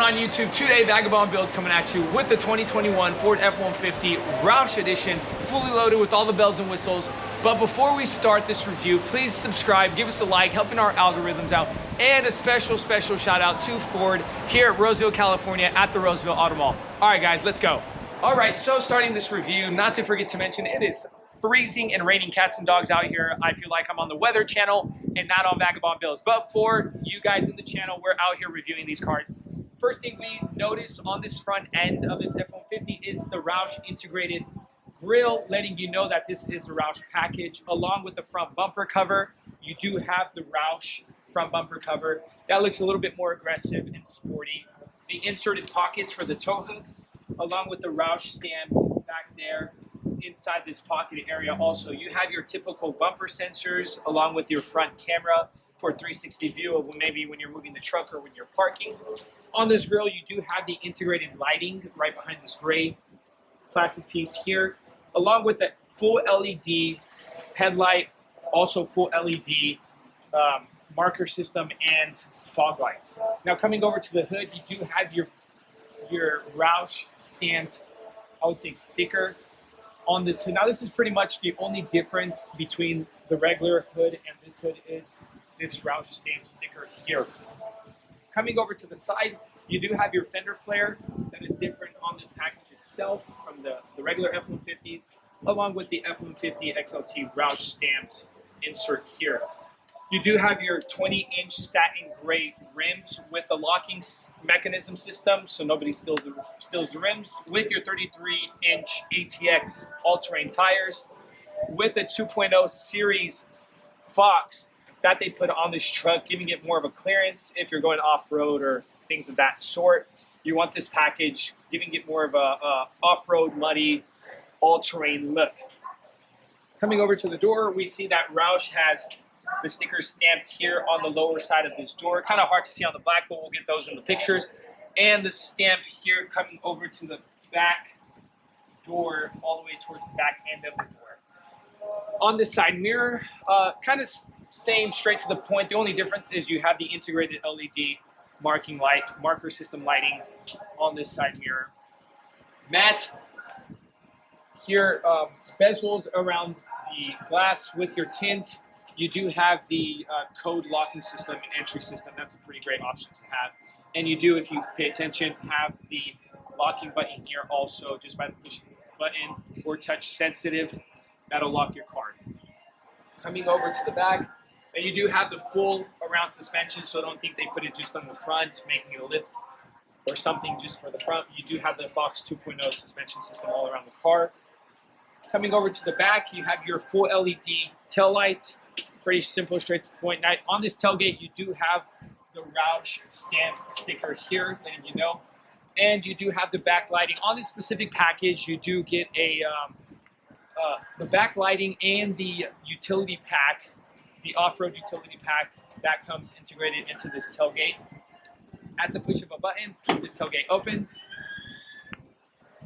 on YouTube? Today, Vagabond Bill's coming at you with the 2021 Ford F-150 Roush Edition, fully loaded with all the bells and whistles. But before we start this review, please subscribe, give us a like, helping our algorithms out, and a special shout out to Ford here at Roseville, California at the Roseville Auto Mall. All right, guys, let's go. All right, so starting this review, not to forget to mention, it is freezing and raining cats and dogs out here. I feel like I'm on the Weather Channel and not on Vagabond Bills. But for you guys in the channel, we're out here reviewing these cars. First thing we notice on this front end of this F-150 is the Roush integrated grille, letting you know that this is a Roush package. Along with the front bumper cover, you do have the Roush front bumper cover. That looks a little bit more aggressive and sporty. The inserted pockets for the tow hooks, along with the Roush stamped back there. Inside this pocket area also, you have your typical bumper sensors along with your front camera for a 360 view of maybe when you're moving the truck or when you're parking. On this grille, you do have the integrated lighting right behind this gray plastic piece here, along with the full LED headlight, also full LED marker system and fog lights. Now coming over to the hood, you do have your Roush stamped, I would say, sticker on this hood. Now this is pretty much the only difference between the regular hood and this hood is this Roush stamp sticker here. Coming over to the side, you do have your fender flare that is different on this package itself from the regular F-150s, along with the F-150 XLT Roush stamped insert here. You do have your 20-inch satin gray rims with the locking mechanism system, so nobody steals the rims, with your 33-inch ATX all-terrain tires, with a 2.0 series Fox that they put on this truck, giving it more of a clearance if you're going off-road or things of that sort. You want this package giving it more of a off-road, muddy, all-terrain look. Coming over to the door, we see that Roush has the stickers stamped here on the lower side of this door. Kind of hard to see on the black, but we'll get those in the pictures. And the stamp here coming over to the back door, all the way towards the back end of the door. On this side mirror, kind of same, straight to the point. The only difference is you have the integrated LED marker system lighting on this side mirror. Matte here, bezels around the glass with your tint. You do have the code locking system and entry system. That's a pretty great option to have. And you do, if you pay attention, have the locking button here also, just by the push button or touch sensitive. That'll lock your car. Coming over to the back, and you do have the full around suspension, so don't think they put it just on the front, making it a lift or something just for the front. You do have the Fox 2.0 suspension system all around the car. Coming over to the back, you have your full LED tail light. Pretty simple, straight to the point. Now, on this tailgate, you do have the Roush stamp sticker here, letting you know. And you do have the backlighting. On this specific package, you do get the backlighting and the utility pack, the off-road utility pack that comes integrated into this tailgate. At the push of a button, this tailgate opens.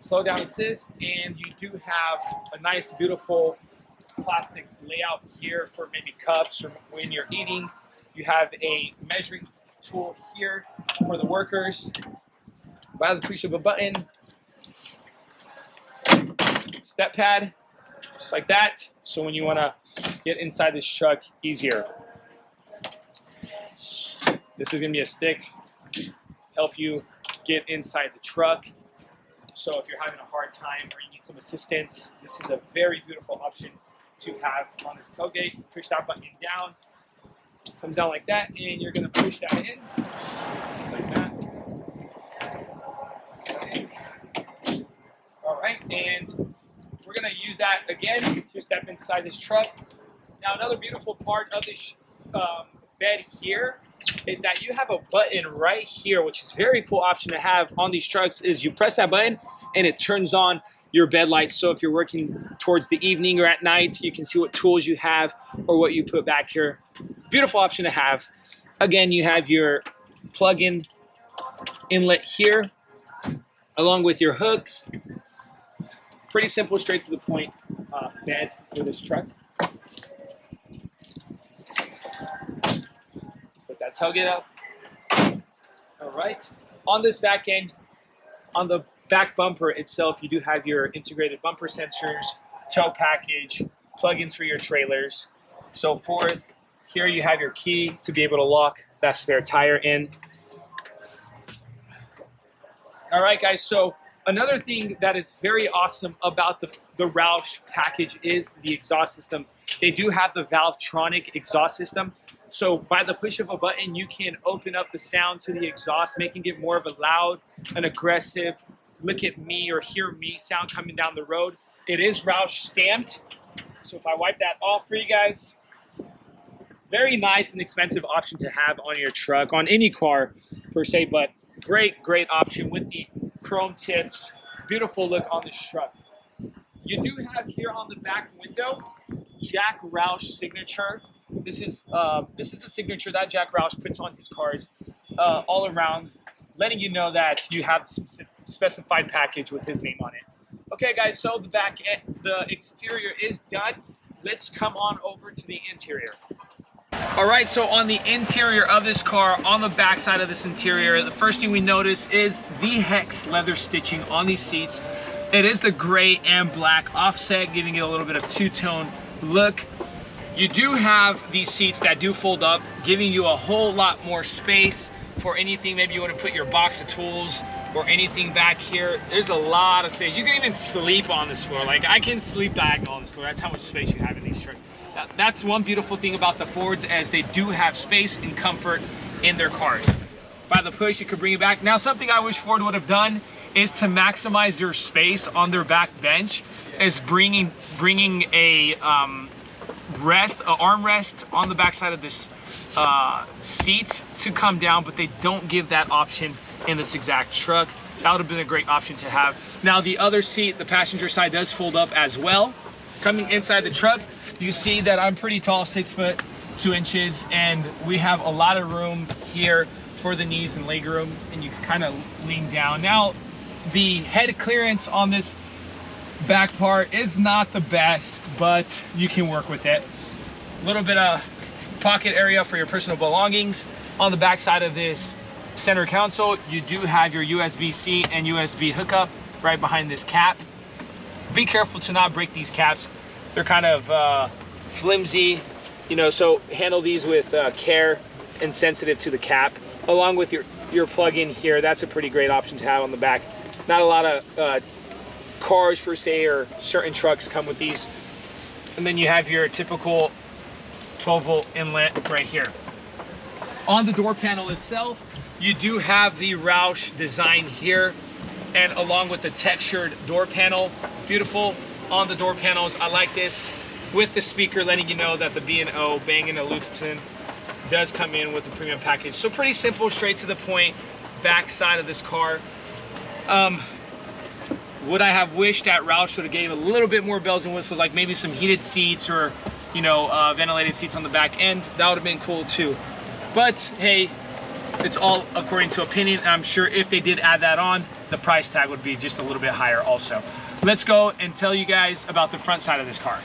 Slow down assist, and you do have a nice, beautiful plastic layout here for maybe cups or when you're eating. You have a measuring tool here for the workers. By the push of a button, step pad, just like that. So when you want to get inside this truck, easier. This is going to be a stick, help you get inside the truck. So if you're having a hard time or you need some assistance, this is a very beautiful option to have on this tailgate. Push that button down, comes down like that, and you're going to push that in, just like that. All right, and we're going to use that again to step inside this truck. Now, another beautiful part of this bed here is that you have a button right here, which is a very cool option to have on these trucks, is you press that button and it turns on your bed lights. So if you're working towards the evening or at night, you can see what tools you have or what you put back here. Beautiful option to have. Again, you have your plug-in inlet here, along with your hooks. Pretty simple, straight to the point bed for this truck. Let's put that tailgate up. All right. On this back end, on the back bumper itself, you do have your integrated bumper sensors, tow package, plugins for your trailers. So forth, here you have your key to be able to lock that spare tire in. All right, guys, so another thing that is very awesome about the Roush package is the exhaust system. They do have the Valvetronic exhaust system. So by the push of a button, you can open up the sound to the exhaust, making it more of a loud and aggressive, look at me or hear me sound coming down the road. It is Roush stamped. So if I wipe that off for you guys, very nice and expensive option to have on your truck, on any car per se, but great option with the chrome tips. Beautiful look on this truck. You do have here on the back window, Jack Roush signature. This is a signature that Jack Roush puts on his cars all around, letting you know that you have some specified package with his name on it. Okay, guys, so the exterior is done. Let's come on over to the interior. All right, so on the interior of this car, on the back side of this interior, the first thing we notice is the hex leather stitching on these seats. It is the gray and black offset, giving it a little bit of two-tone look. You do have these seats that do fold up, giving you a whole lot more space for anything. Maybe you want to put your box of tools or anything back here. There's a lot of space. You can even sleep on this floor. Like, I can sleep diagonal on this floor. That's how much space you have in these trucks. That's one beautiful thing about the Fords, as they do have space and comfort in their cars. By the push, you could bring it back. Now, something I wish Ford would have done is to maximize their space on their back bench, is bringing a armrest on the back side of this seat to come down, but they don't give that option in this exact truck. That would have been a great option to have. Now, the other seat, the passenger side, does fold up as well. Coming inside the truck, you see that I'm pretty tall, 6 foot 2 inches, and we have a lot of room here for the knees and leg room, and you can kind of lean down. Now, the head clearance on this back part is not the best, but you can work with it. A little bit of pocket area for your personal belongings. On the back side of this center console, you do have your USB-C and USB hookup right behind this cap. Be careful to not break these caps. They're kind of flimsy, you know, so handle these with care and sensitive to the cap. Along with your plug-in here, that's a pretty great option to have on the back. Not a lot of cars per se, or certain trucks come with these. And then you have your typical 12-volt inlet right here. On the door panel itself, you do have the Roush design here, and along with the textured door panel. Beautiful on the door panels. I like this with the speaker letting you know that the B&O, Bang & Olufsen, does come in with the premium package. So pretty simple, straight to the point, back side of this car. Would I have wished that Roush would have gave a little bit more bells and whistles, like maybe some heated seats or, you know, ventilated seats on the back end? That would have been cool too. But hey, it's all according to opinion. I'm sure if they did add that on, the price tag would be just a little bit higher also. Let's go and tell you guys about the front side of this car.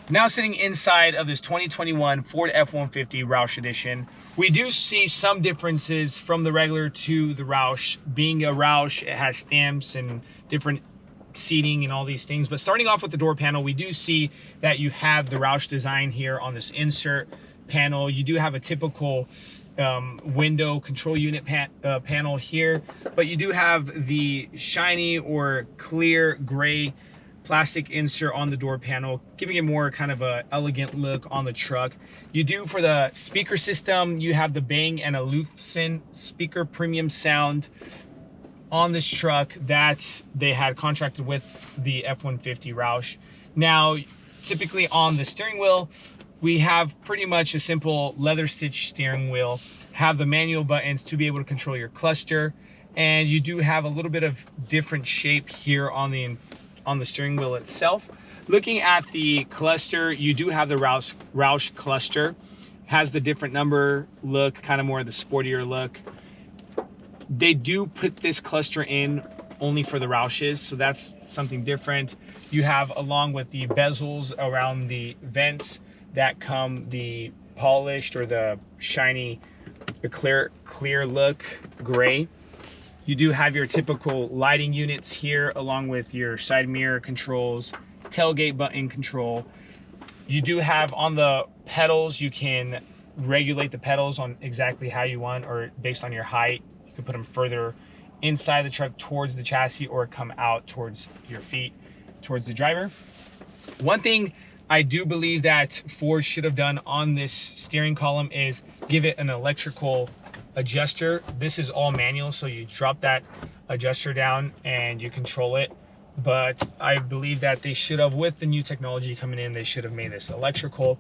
Now, sitting inside of this 2021 Ford F-150 Roush Edition, we do see some differences from the regular to the Roush. Being a Roush, it has stamps and different seating and all these things. But starting off with the door panel, we do see that you have the Roush design here on this insert panel. You do have a typical window control unit panel here, but you do have the shiny or clear gray plastic insert on the door panel, giving it more kind of a elegant look on the truck. You do, for the speaker system, you have the Bang & Olufsen speaker premium sound on this truck that they had contracted with the F-150 Roush. Now, typically on the steering wheel, we have pretty much a simple leather stitch steering wheel, have the manual buttons to be able to control your cluster, and you do have a little bit of different shape here on the steering wheel itself. Looking at the cluster, you do have the Roush cluster, has the different number look, kind of more of the sportier look. They do put this cluster in only for the Roushes, so that's something different. You have, along with the bezels around the vents, that come the polished or the shiny, the clear look gray. You do have your typical lighting units here, along with your side mirror controls, tailgate button control. You do have on the pedals, you can regulate the pedals on exactly how you want, or based on your height. You can put them further inside the truck towards the chassis, or come out towards your feet, towards the driver. One thing I do believe that Ford should have done on this steering column is give it an electrical adjuster. This is all manual, so you drop that adjuster down and you control it. But I believe that they should have, with the new technology coming in, they should have made this electrical.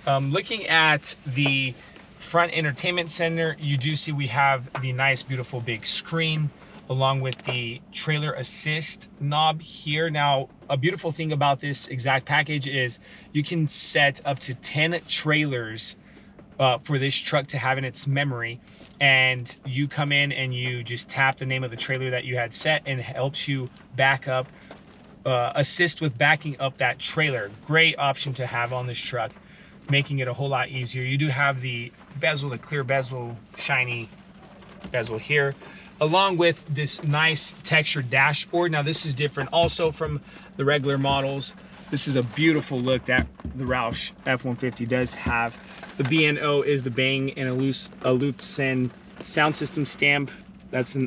Looking at the front entertainment center, you do see we have the nice, beautiful big screen, along with the trailer assist knob here. Now, a beautiful thing about this exact package is you can set up to 10 trailers for this truck to have in its memory, and you come in and you just tap the name of the trailer that you had set, and it helps you back up, assist with backing up that trailer. Great option to have on this truck, making it a whole lot easier. You do have the bezel, the clear bezel, shiny bezel here, along with this nice textured dashboard. Now this is different also from the regular models. This is a beautiful look that the Roush F-150 does have. The B&O is the Bang & Olufsen sound system stamp. That's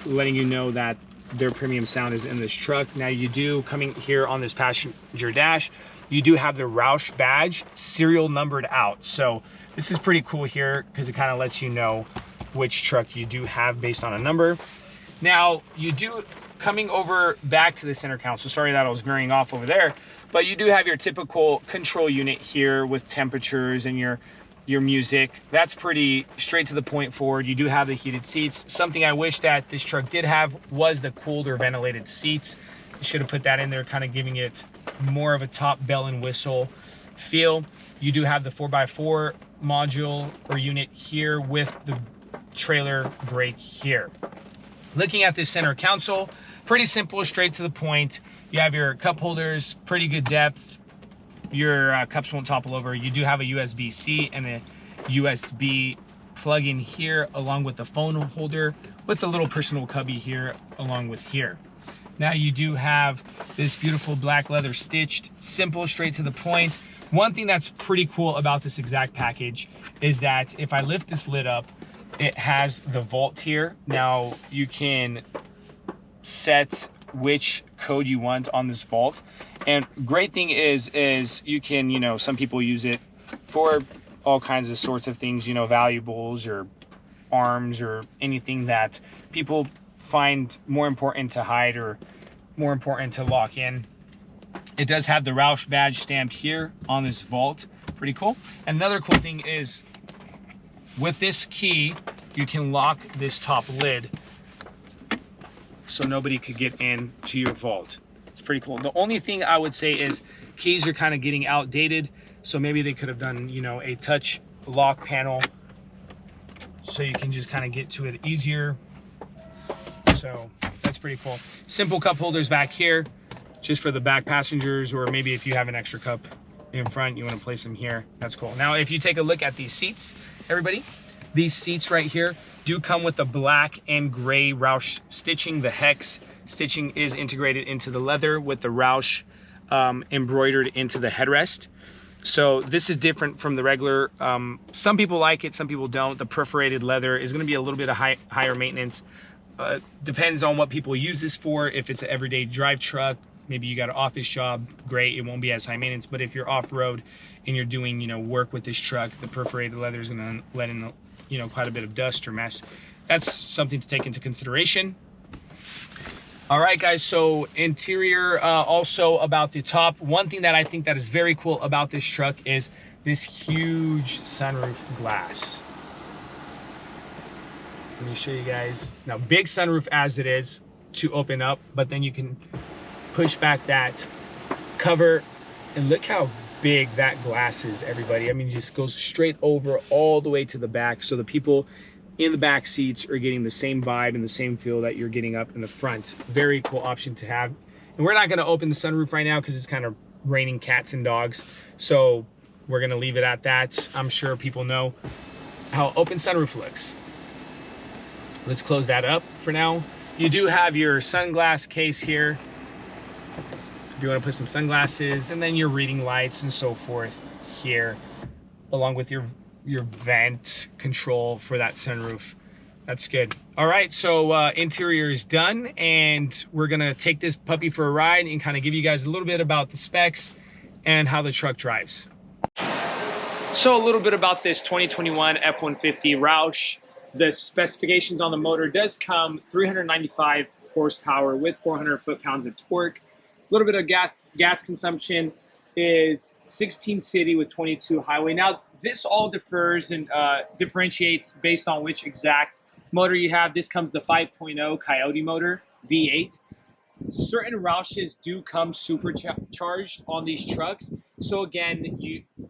letting you know that their premium sound is in this truck. Now you do, coming here on this passenger dash, you do have the Roush badge serial numbered out. So this is pretty cool here, because it kind of lets you know which truck you do have based on a number. Now you do, coming over back to the center console, sorry that I was veering off over there, but you do have your typical control unit here with temperatures and your music. That's pretty straight to the point forward. You do have the heated seats. Something I wish that this truck did have was the cooled or ventilated seats. You should have put that in there, kind of giving it more of a top bell and whistle feel. You do have the 4x4 module or unit here with the trailer brake here. Looking at this center console, pretty simple, straight to the point. You have your cup holders, pretty good depth. Your cups won't topple over. You do have a USB-C and a USB plug-in here, along with the phone holder with the little personal cubby here along with here. Now you do have this beautiful black leather stitched, simple, straight to the point. One thing that's pretty cool about this exact package is that if I lift this lid up, it has the vault here. Now you can set which code you want on this vault, and great thing is you can, you know, some people use it for all kinds of sorts of things, you know, valuables or arms or anything that people find more important to hide or more important to lock in. It does have the Roush badge stamped here on this vault. Pretty cool. And another cool thing is with this key, you can lock this top lid so nobody could get into your vault. It's pretty cool. The only thing I would say is keys are kind of getting outdated, so maybe they could have done, you know, a touch lock panel so you can just kind of get to it easier. So that's pretty cool. Simple cup holders back here, just for the back passengers, or maybe if you have an extra cup in front, you want to place them here. That's cool. Now, if you take a look at these seats, everybody, these seats right here do come with the black and gray Roush stitching. The hex stitching is integrated into the leather with the Roush embroidered into the headrest. So this is different from the regular. Some people like it, some people don't. The perforated leather is going to be a little bit of higher maintenance. Depends on what people use this for. If it's an everyday drive truck, maybe you got an office job, great, it won't be as high maintenance. But if you're off-road and you're doing, you know, work with this truck, the perforated leather is going to let in, you know, quite a bit of dust or mess. That's something to take into consideration. All right, guys, so interior, also about the top. One thing that I think that is very cool about this truck is this huge sunroof glass. Let me show you guys. Now, big sunroof as it is to open up, but then you can push back that cover, and look how big that glass is, everybody. I mean, it just goes straight over all the way to the back, so the people in the back seats are getting the same vibe and the same feel that you're getting up in the front. Very cool option to have. And we're not going to open the sunroof right now because it's kind of raining cats and dogs, so we're going to leave it at that. I'm sure people know how open sunroof looks. Let's close that up for now. You do have your sunglass case here if you want to put some sunglasses, and then your reading lights and so forth here, along with your vent control for that sunroof. That's good. All right, so interior is done, and we're gonna take this puppy for a ride and kind of give you guys a little bit about the specs and how the truck drives. So a little bit about this 2021 F-150 Roush. The specifications on the motor does come 395 horsepower with 400 foot-pounds of torque. A little bit of gas consumption is 16 city with 22 highway. Now, this all differs and differentiates based on which exact motor you have. This comes the 5.0 Coyote motor, V8. Certain Roushes do come supercharged on these trucks. So again,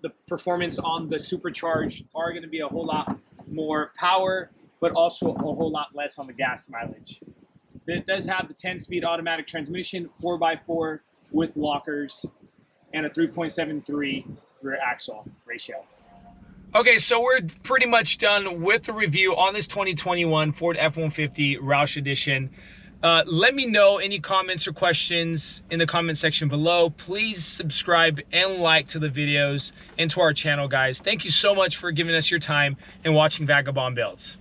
the performance on the supercharged are going to be a whole lot more power, but also a whole lot less on the gas mileage. It does have the 10-speed automatic transmission, 4x4 with lockers, and a 3.73 rear axle ratio. Okay, so we're pretty much done with the review on this 2021 Ford F-150 Roush Edition. Let me know any comments or questions in the comment section below. Please subscribe and like to the videos and to our channel, guys. Thank you so much for giving us your time and watching Vagabond Builds.